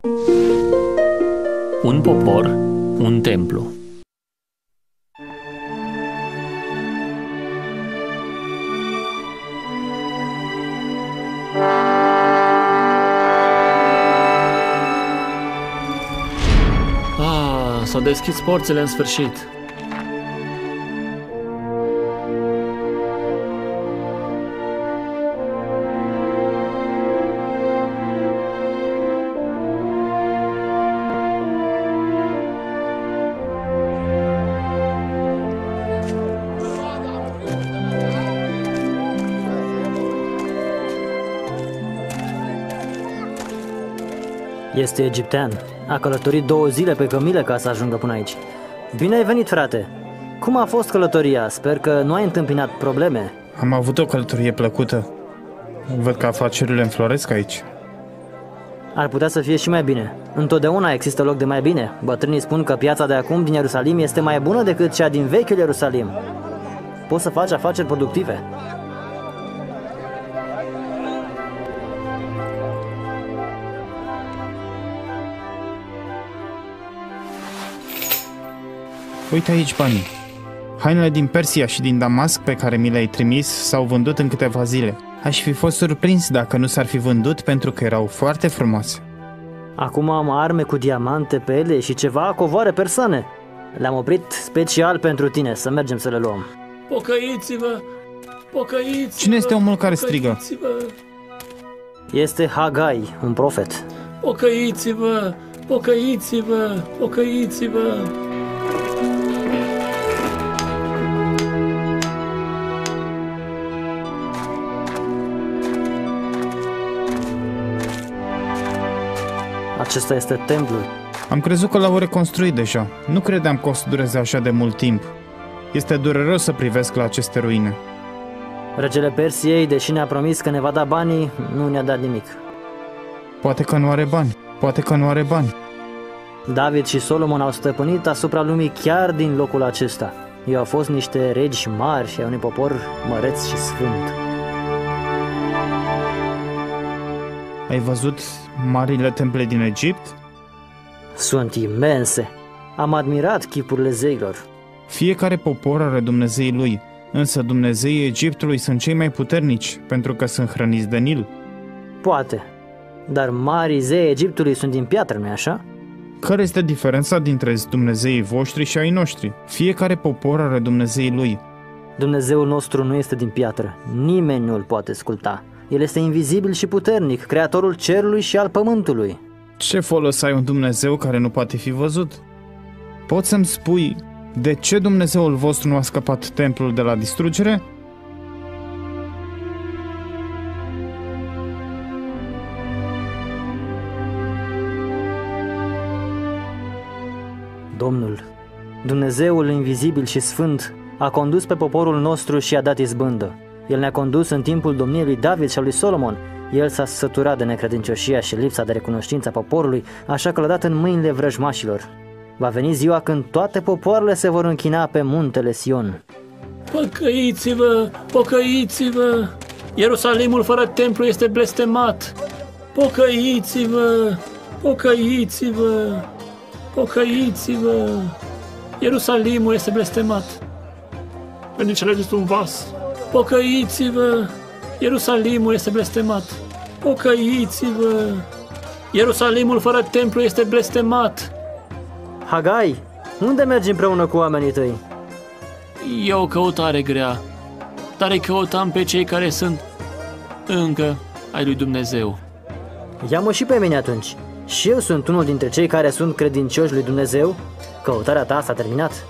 Un popor, un templu. S-au deschis porțile în sfârșit. Este egiptean. A călătorit 2 zile pe cămilă ca să ajungă până aici. Bine ai venit, frate! Cum a fost călătoria? Sper că nu ai întâmpinat probleme. Am avut o călătorie plăcută. Văd că afacerile înfloresc aici. Ar putea să fie și mai bine. Întotdeauna există loc de mai bine. Bătrânii spun că piața de acum din Ierusalim este mai bună decât cea din vechiul Ierusalim. Poți să faci afaceri productive. Uite aici banii. Hainele din Persia și din Damasc pe care mi le-ai trimis s-au vândut în câteva zile. Aș fi fost surprins dacă nu s-ar fi vândut pentru că erau foarte frumoase. Acum am arme cu diamante pe ele și ceva covoare persane. Le-am oprit special pentru tine, să mergem să le luăm. Pocăiți-vă! Pocăiți-vă! Cine este omul care strigă? Este Hagai, un profet. Pocăiți-vă! Pocăiți-vă! Pocăiți-vă! Acesta este templul. Am crezut că l-au reconstruit deja. Nu credeam că o să dureze așa de mult timp. Este dureros să privesc la aceste ruine. Regele Persiei, deși ne-a promis că ne va da banii, nu ne-a dat nimic. Poate că nu are bani. Poate că nu are bani. David și Solomon au stăpânit asupra lumii chiar din locul acesta. Ei au fost niște regi mari și ai unui popor măreț și sfânt. Ai văzut marile temple din Egipt? Sunt imense. Am admirat chipurile zeilor. Fiecare popor are dumnezeii lui, însă dumnezeii Egiptului sunt cei mai puternici, pentru că sunt hrăniți de Nil. Poate, dar marii zei Egiptului sunt din piatră, nu-i așa? Care este diferența dintre dumnezeii voștri și ai noștri? Fiecare popor are dumnezeii lui. Dumnezeul nostru nu este din piatră. Nimeni nu îl poate sculpta. El este invizibil și puternic, creatorul cerului și al pământului. Ce folos ai un Dumnezeu care nu poate fi văzut? Poți să-mi spui de ce Dumnezeul vostru nu a scăpat templul de la distrugere? Domnul, Dumnezeul invizibil și sfânt, a condus pe poporul nostru și a dat izbândă. El ne-a condus în timpul domniei lui David și a lui Solomon. El s-a săturat de necredincioșia și lipsa de recunoștință a poporului, așa că l-a dat în mâinile vrăjmașilor. Va veni ziua când toate popoarele se vor închina pe muntele Sion. Pocăiți-vă! Pocăiți-vă! Ierusalimul fără templu este blestemat! Pocăiți-vă! Pocăiți-vă! Pocăiți-vă! Ierusalimul este blestemat! Pentru ce alegeți un vas? Pocăiți-vă! Ierusalimul este blestemat! Pocăiți-vă! Ierusalimul fără templu este blestemat! Hagai, unde mergi împreună cu oamenii tăi? E o căutare grea, dar îi căutăm pe cei care sunt încă ai lui Dumnezeu. Ia-mă și pe mine atunci. Și eu sunt unul dintre cei care sunt credincioși lui Dumnezeu? Căutarea ta s-a terminat?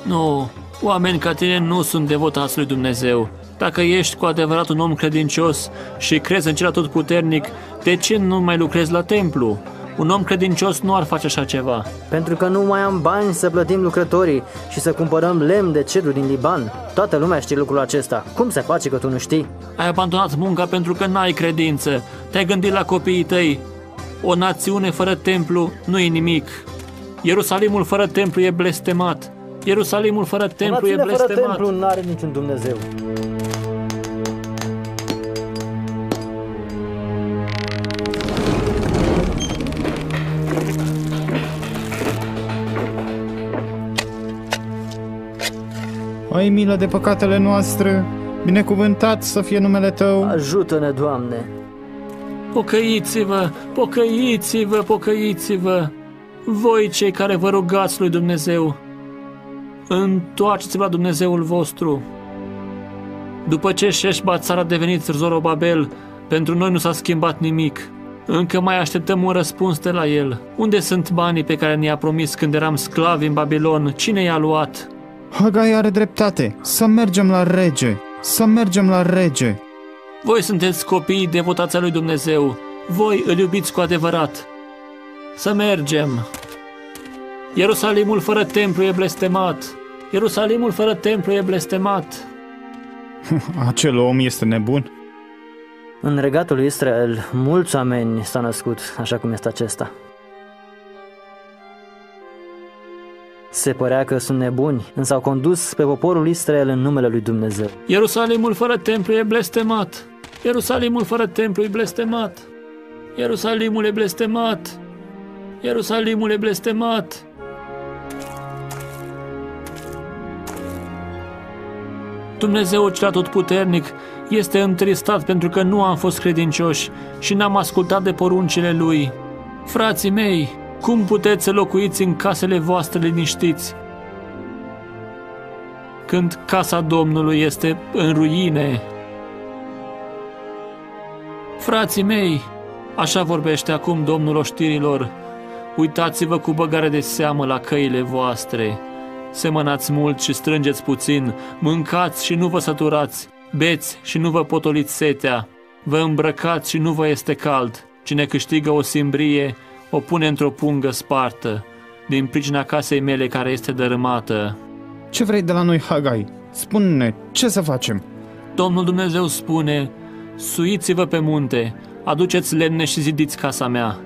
Nu, oameni ca tine nu sunt devotați lui Dumnezeu. Dacă ești cu adevărat un om credincios și crezi în cel atotputernic, de ce nu mai lucrezi la templu? Un om credincios nu ar face așa ceva. Pentru că nu mai am bani să plătim lucrătorii și să cumpărăm lemn de cedru din Liban. Toată lumea știe lucrul acesta. Cum se face că tu nu știi? Ai abandonat munca pentru că n-ai credință. Te-ai gândit la copiii tăi. O națiune fără templu nu e nimic. Ierusalimul fără templu e blestemat. Ierusalimul fără templu e blestemat. Fără templu nu are niciun Dumnezeu. ai milă de păcatele noastre, binecuvântat să fie numele Tău. Ajută-ne, Doamne! Pocăiți-vă, pocăiți-vă, pocăiți-vă! Voi cei care vă rugați lui Dumnezeu, întoarceți-vă la Dumnezeul vostru. După ce Șeșba țara a devenit Zorobabel, pentru noi nu s-a schimbat nimic. Încă mai așteptăm un răspuns de la el. Unde sunt banii pe care ne-a promis când eram sclavi în Babilon? Cine i-a luat? Hagai are dreptate. Să mergem la rege. Să mergem la rege. Voi sunteți copiii devotați ai lui Dumnezeu. Voi îl iubiți cu adevărat. Să mergem. Ierusalimul fără templu e blestemat. Ierusalimul fără templu e blestemat. Acel om este nebun. În regatul lui Israel, mulți oameni s-au născut, așa cum este acesta. Se părea că sunt nebuni, însă au condus pe poporul Israel în numele lui Dumnezeu. Ierusalimul fără templu e blestemat. Ierusalimul fără templu e blestemat. Ierusalimul e blestemat. Ierusalimul e blestemat. Dumnezeul cel atotputernic este întristat pentru că nu am fost credincioși și n-am ascultat de poruncile Lui. Frații mei, cum puteți să locuiți în casele voastre liniștiți, când casa Domnului este în ruine? Frații mei, așa vorbește acum Domnul oștirilor, uitați-vă cu băgare de seamă la căile voastre. Semănați mult și strângeți puțin, mâncați și nu vă săturați, beți și nu vă potoliți setea, vă îmbrăcați și nu vă este cald. Cine câștigă o simbrie, o pune într-o pungă spartă, din pricina casei mele care este dărâmată. Ce vrei de la noi, Hagai? Spune-ne, ce să facem? Domnul Dumnezeu spune, suiți-vă pe munte, aduceți lemne și zidiți casa mea.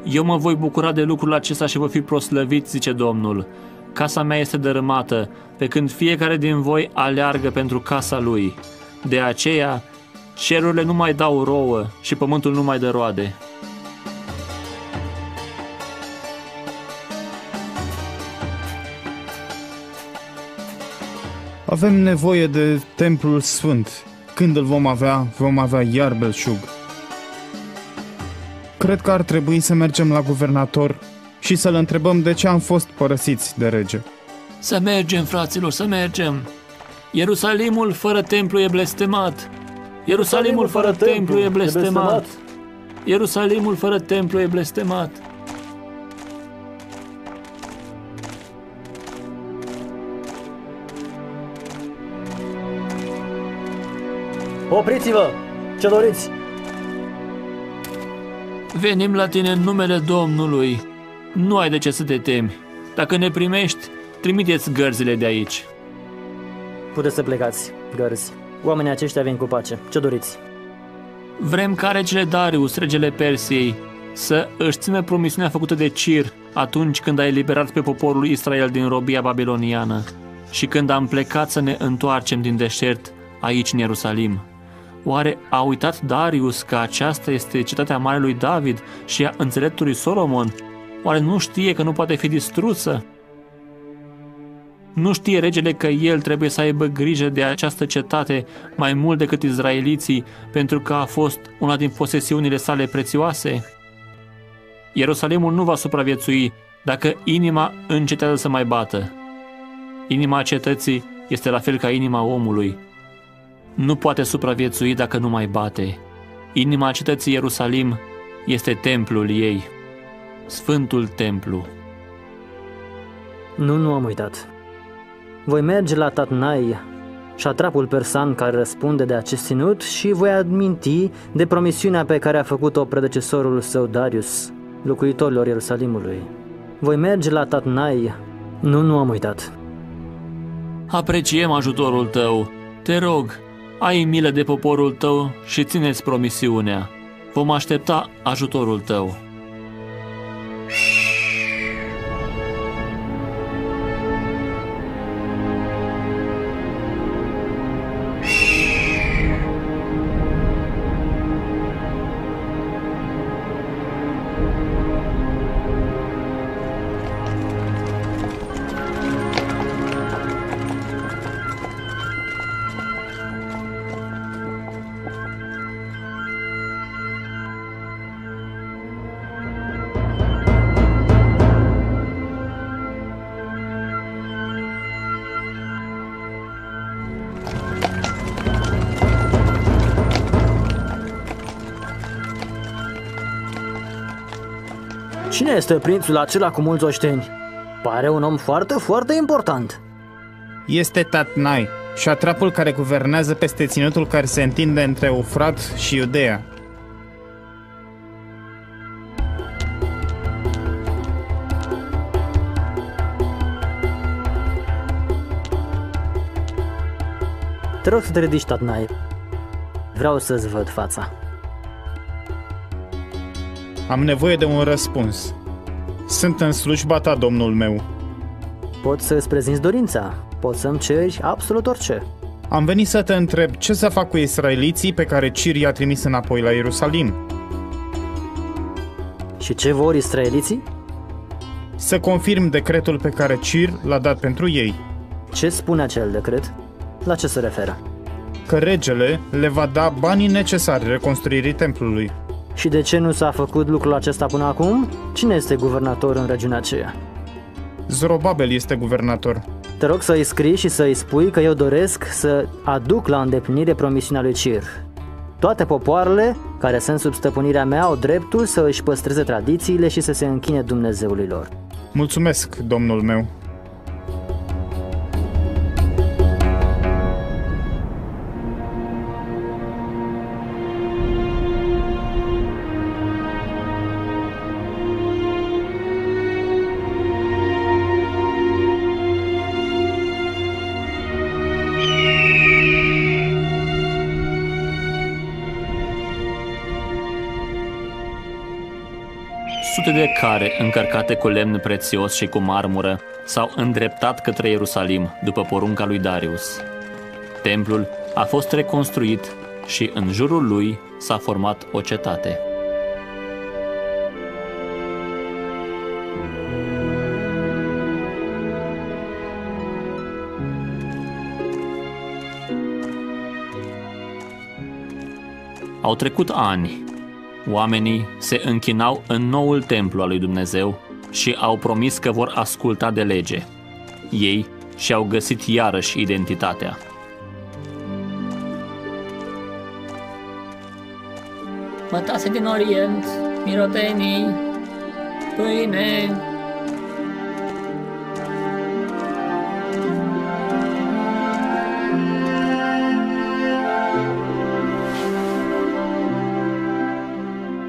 Eu mă voi bucura de lucrul acesta și voi fi proslăvit, zice Domnul. Casa mea este dărâmată, pe când fiecare din voi aleargă pentru casa lui. De aceea, cerurile nu mai dau rouă și pământul nu mai dă roade. Avem nevoie de templul sfânt. Când îl vom avea iar belșug. Cred că ar trebui să mergem la guvernator și să-l întrebăm de ce am fost părăsiți de rege. Să mergem, fraților, să mergem! Ierusalimul fără templu e blestemat! Ierusalimul fără templu e blestemat! Ierusalimul fără templu e blestemat! Opriți-vă! Ce doriți? Venim la tine în numele Domnului. Nu ai de ce să te temi. Dacă ne primești, trimiteți gărzile de aici. Puteți să plecați, gărzi. Oamenii aceștia vin cu pace. Ce doriți? Vrem ca regele Darius, regele Persiei, să își țină promisiunea făcută de Cir atunci când a eliberat pe poporul Israel din robia babiloniană și când am plecat să ne întoarcem din deșert aici în Ierusalim. Oare a uitat Darius că aceasta este cetatea marelui David și a înțeleptului Solomon? Oare nu știe că nu poate fi distrusă? Nu știe regele că el trebuie să aibă grijă de această cetate mai mult decât izraeliții, pentru că a fost una din posesiunile sale prețioase? Ierusalimul nu va supraviețui dacă inima încetează să mai bată. Inima cetății este la fel ca inima omului. Nu poate supraviețui dacă nu mai bate. Inima cetății Ierusalim este templul ei, Sfântul Templu. Nu am uitat. Voi merge la Tatnai, șatrapul persan care răspunde de acest ținut, și voi aminti de promisiunea pe care a făcut-o predecesorul său Darius, locuitorilor Ierusalimului. Voi merge la Tatnai. Nu am uitat. Apreciem ajutorul tău. Te rog, ai milă de poporul tău și ține-ți promisiunea. Vom aștepta ajutorul tău. Cine este prințul acela cu mulți oșteni? Pare un om foarte, foarte important. Este Tatnai, șatrapul care guvernează peste ținutul care se întinde între Eufrat și Iudeea. Te rog să te ridici, Tatnai. Vreau să-ți văd fața. Am nevoie de un răspuns. Sunt în slujba ta, domnul meu. Poți să-ți prezinți dorința. Poți să-mi ceri absolut orice. Am venit să te întreb ce să fac cu israeliții pe care Cir i-a trimis înapoi la Ierusalim. Și ce vor israeliții? Să confirm decretul pe care Cir l-a dat pentru ei. Ce spune acel decret? La ce se referă? Că regele le va da banii necesari reconstruirii templului. Și de ce nu s-a făcut lucrul acesta până acum? Cine este guvernator în regiunea aceea? Zorobabel este guvernator. Te rog să-i scrii și să-i spui că eu doresc să aduc la îndeplinire promisiunea lui Cir. Toate popoarele care sunt sub stăpânirea mea au dreptul să își păstreze tradițiile și să se închine Dumnezeului lor. Mulțumesc, domnul meu. Sute de care, încărcate cu lemn prețios și cu marmură, s-au îndreptat către Ierusalim după porunca lui Darius. Templul a fost reconstruit și în jurul lui s-a format o cetate. Au trecut ani. Oamenii se închinau în noul templu al lui Dumnezeu și au promis că vor asculta de lege. Ei și-au găsit iarăși identitatea. Mătase din Orient, mirodenii, pâine.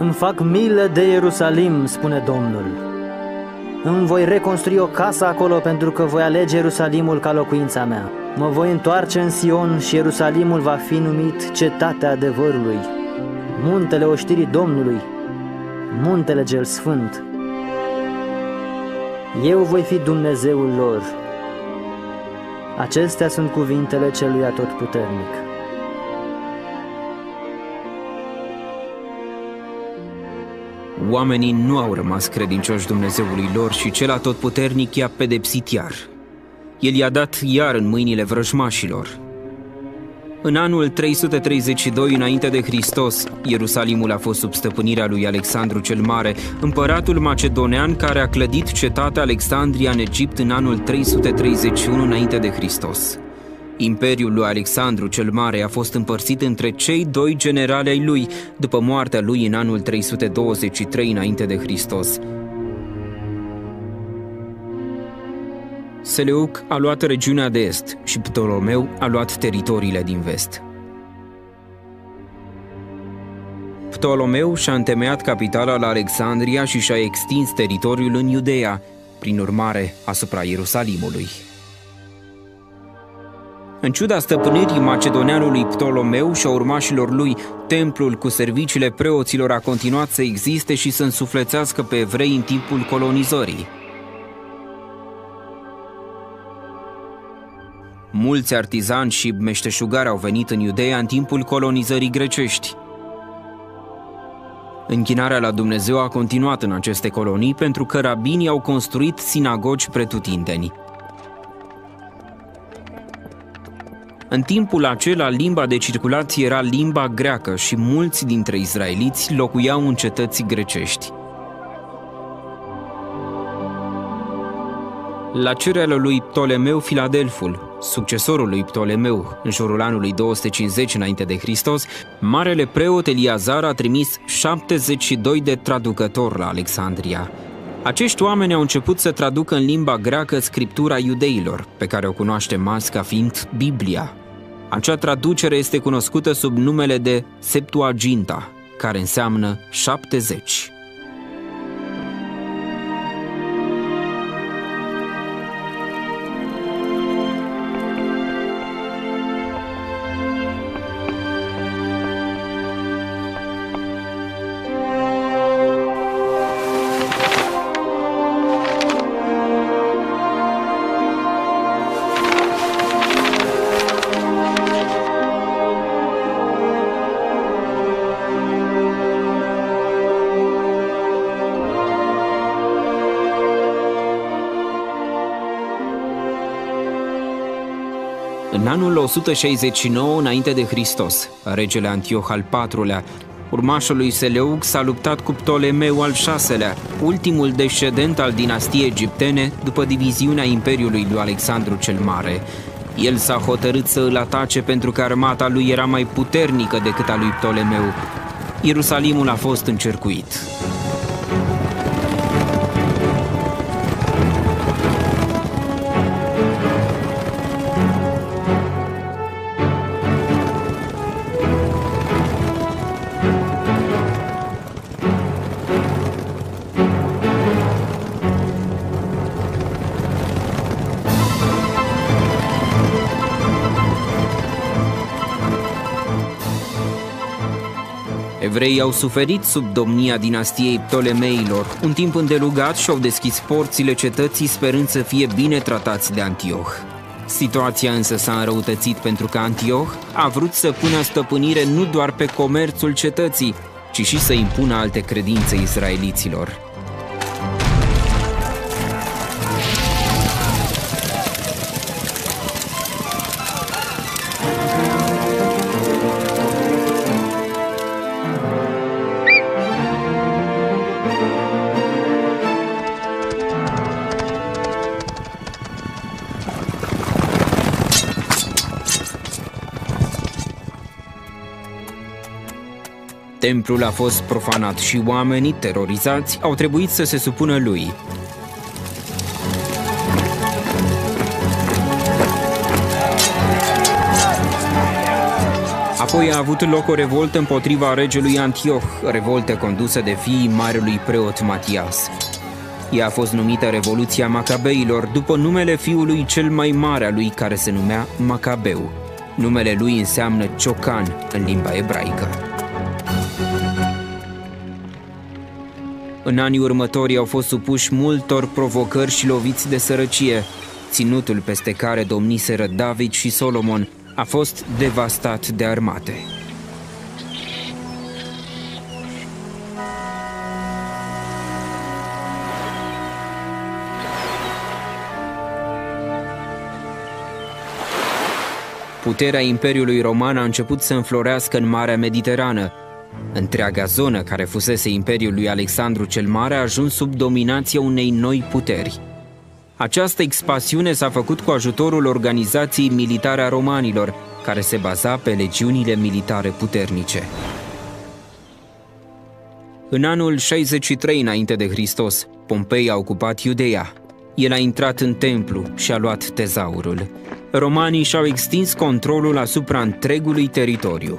Îmi fac milă de Ierusalim, spune Domnul. Îmi voi reconstrui o casă acolo pentru că voi alege Ierusalimul ca locuința mea. Mă voi întoarce în Sion și Ierusalimul va fi numit Cetatea Adevărului, muntele oștirii Domnului, muntele cel sfânt. Eu voi fi Dumnezeul lor. Acestea sunt cuvintele Celui Atotputernic. Oamenii nu au rămas credincioși Dumnezeului lor și cel Atotputernic i-a pedepsit iar. El i-a dat iar în mâinile vrăjmașilor. În anul 332 înainte de Hristos, Ierusalimul a fost sub stăpânirea lui Alexandru cel Mare, împăratul macedonean care a clădit cetatea Alexandria în Egipt în anul 331 înainte de Hristos. Imperiul lui Alexandru cel Mare a fost împărțit între cei doi generali ai lui după moartea lui în anul 323 înainte de Hristos. Seleuc a luat regiunea de est și Ptolomeu a luat teritoriile din vest. Ptolomeu și-a întemeiat capitala la Alexandria și și-a extins teritoriul în Iudeea, prin urmare asupra Ierusalimului. În ciuda stăpânirii macedoneanului Ptolomeu și a urmașilor lui, templul cu serviciile preoților a continuat să existe și să însuflețească pe evrei în timpul colonizării. Mulți artizani și meșteșugari au venit în Iudeea în timpul colonizării grecești. Închinarea la Dumnezeu a continuat în aceste colonii pentru că rabinii au construit sinagogi pretutindeni. În timpul acela, limba de circulație era limba greacă și mulți dintre izraeliți locuiau în cetăți grecești. La cererea lui Ptolemeu Filadelful, succesorul lui Ptolemeu, în jurul anului 250 înainte de Hristos, marele preot Eliazar a trimis 72 de traducători la Alexandria. Acești oameni au început să traducă în limba greacă scriptura iudeilor, pe care o cunoaștem azi ca fiind Biblia. Acea traducere este cunoscută sub numele de Septuaginta, care înseamnă 70. În anul 169 înainte de Hristos, regele Antioh al IV-lea, urmașul lui Seleuc, s-a luptat cu Ptolemeu al VI-lea, ultimul descendent al dinastiei egiptene după diviziunea Imperiului lui Alexandru cel Mare. El s-a hotărât să îl atace pentru că armata lui era mai puternică decât a lui Ptolemeu. Ierusalimul a fost încercuit. Evreii au suferit sub domnia dinastiei Ptolemeilor, un timp îndelugat și-au deschis porțile cetății sperând să fie bine tratați de Antioh. Situația însă s-a înrăutățit pentru că Antioh a vrut să pună stăpânire nu doar pe comerțul cetății, ci și să impună alte credințe izraeliților. Templul a fost profanat și oamenii, terorizați, au trebuit să se supună lui. Apoi a avut loc o revoltă împotriva regelui Antioh, revoltă condusă de fiii marelui preot Matias. Ea a fost numită Revoluția Macabeilor, după numele fiului cel mai mare al lui, care se numea Macabeu. Numele lui înseamnă ciocan în limba ebraică. În anii următori au fost supuși multor provocări și loviți de sărăcie. Ținutul peste care domniseră David și Solomon a fost devastat de armate. Puterea Imperiului Roman a început să înflorească în Marea Mediterană. Întreaga zonă care fusese Imperiul lui Alexandru cel Mare a ajuns sub dominația unei noi puteri. Această expansiune s-a făcut cu ajutorul organizației militare a romanilor, care se baza pe legiunile militare puternice. În anul 63 înainte de Hristos, Pompei a ocupat Iudeea. El a intrat în templu și a luat tezaurul. Romanii și-au extins controlul asupra întregului teritoriu.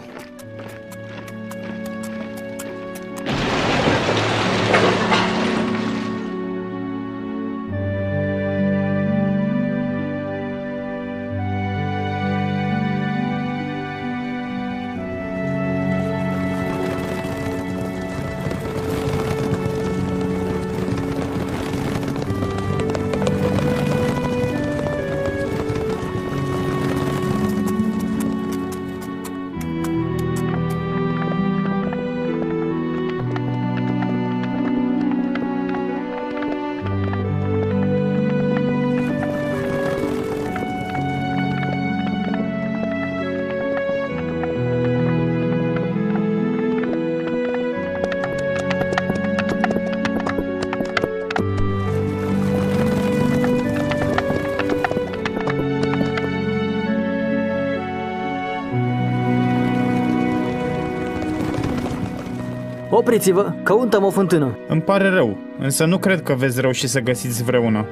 Opriți-vă, căutăm o fântână. Îmi pare rău, însă nu cred că veți reuși să găsiți vreuna.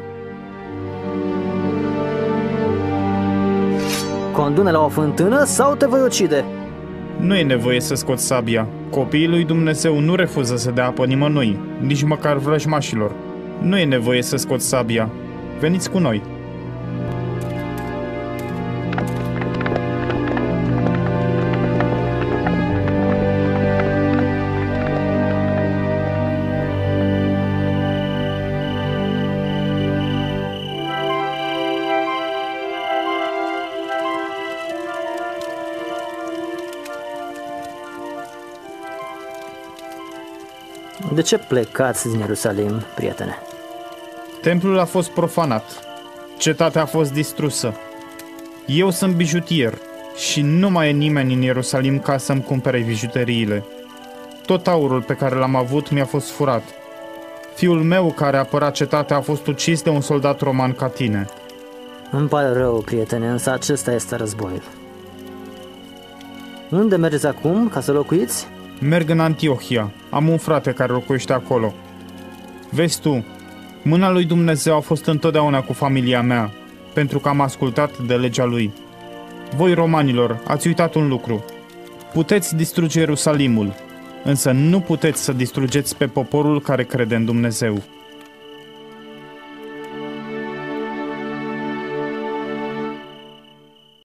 Condune la o fântână sau te voi ucide? Nu e nevoie să scoți sabia. Copiii lui Dumnezeu nu refuză să dea apă nimănui, nici măcar vrăjmașilor. Nu e nevoie să scoți sabia. Veniți cu noi. De ce plecați din Ierusalim, prietene? Templul a fost profanat. Cetatea a fost distrusă. Eu sunt bijutier și nu mai e nimeni în Ierusalim ca să-mi cumpere bijuteriile. Tot aurul pe care l-am avut mi-a fost furat. Fiul meu care apăra cetatea a fost ucis de un soldat roman ca tine. Îmi pare rău, prietene, însă acesta este războiul. Unde mergeți acum ca să locuiți? Merg în Antiohia. Am un frate care locuiește acolo. Vezi tu, mâna lui Dumnezeu a fost întotdeauna cu familia mea, pentru că am ascultat de legea lui. Voi, romanilor, ați uitat un lucru. Puteți distruge Ierusalimul, însă nu puteți să distrugeți pe poporul care crede în Dumnezeu.